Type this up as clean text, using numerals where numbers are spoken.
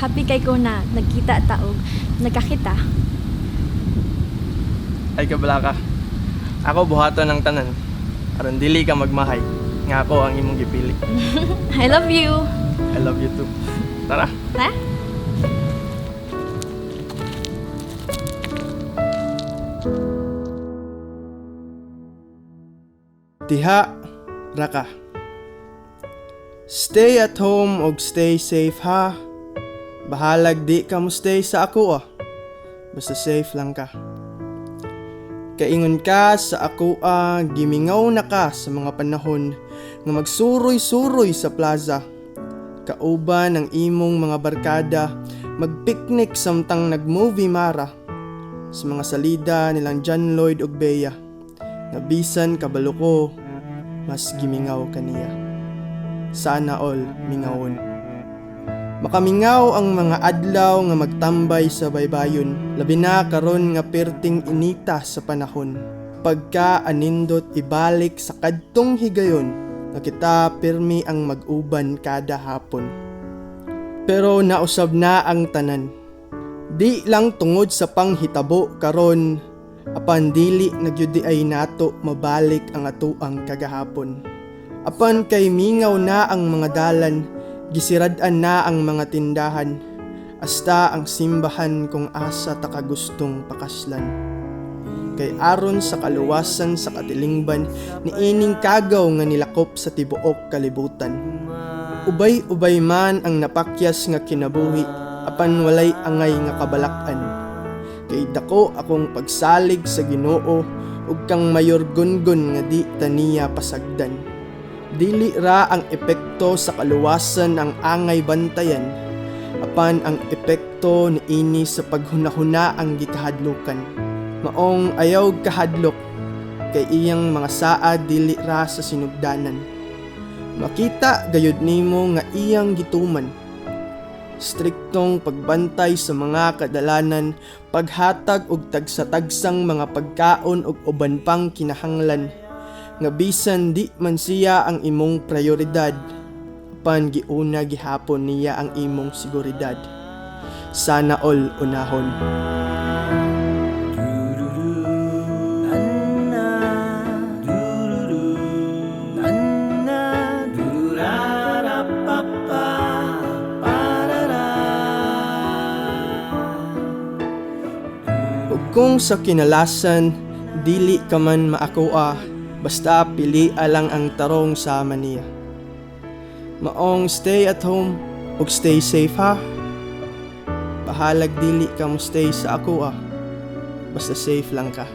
happy kay ko na nagkita ta og nagkakita. Ay kabala ka. Ako buhaton ng tanan. Aron dili ka magmahay. Nga ako ang imong gipili. I love you. I love you too. Tara. Ha? Diha, raka. Stay at home og stay safe ha. Bahalag di ka mo stay sa ako ah. Basta safe lang ka. Kaingon ka sa ako gimingaw na ka sa mga panahon nga magsuroy-suroy sa plaza. Kauban ang imong mga barkada, magpiknik samtang nagmovie mara. Sa mga salida nilang John Lloyd ug Bea. Nabisan kabalo ko, mas gimingaw kaniya. Sana all mingawon. Makamingaw ang mga adlaw nga magtambay sa baybayon, labi na karon nga perting inita sa panahon. Pagka anindot ibalik sa kadtong higayon, nga kita pirmi ang mag-uban kada hapon. Pero nausab na ang tanan. Di lang tungod sa panghitabo karon, apan dili nagyudi ay nato mabalik ang atuang kagahapon. Apan kay mingaw na ang mga dalan, gisirad-an na ang mga tindahan, hasta ang simbahan kung asa ta kagustong pakaslan. Kay aron sa kaluwasan sa katilingban, niining kagaw nga nilakop sa tibuok kalibutan. Ubay-ubay man ang napakyas nga kinabuhi, apan walay angay nga kabalak-an. Kay dako akong pagsalig sa Ginoo ug kang mayor gungon nga di taniya pasagdan. Dili ra ang epekto sa kaluwasan ang angay bantayan, apan ang epekto niini sa paghunahuna ang gikahadlukan. Maong ayaw kahadlok kay iyang mga saad dili ra sa sinugdanan. Makita gayud nimo nga iyang gituman. Striktong pagbantay sa mga kadalanan, paghatag og tagsa-tagsang mga pagkaon ug uban pang kinahanglan. Nga bisan di man siya ang imong prioridad, apan giuna gihapon niya ang imong seguridad. Sana all unahon. Kung sa kinalasan, dili ka man maakuha, basta pili alang ang tarong sa maniya. Maong stay at home ug stay safe ha. Pahalag dili ka mo stay sa ako basta safe lang ka.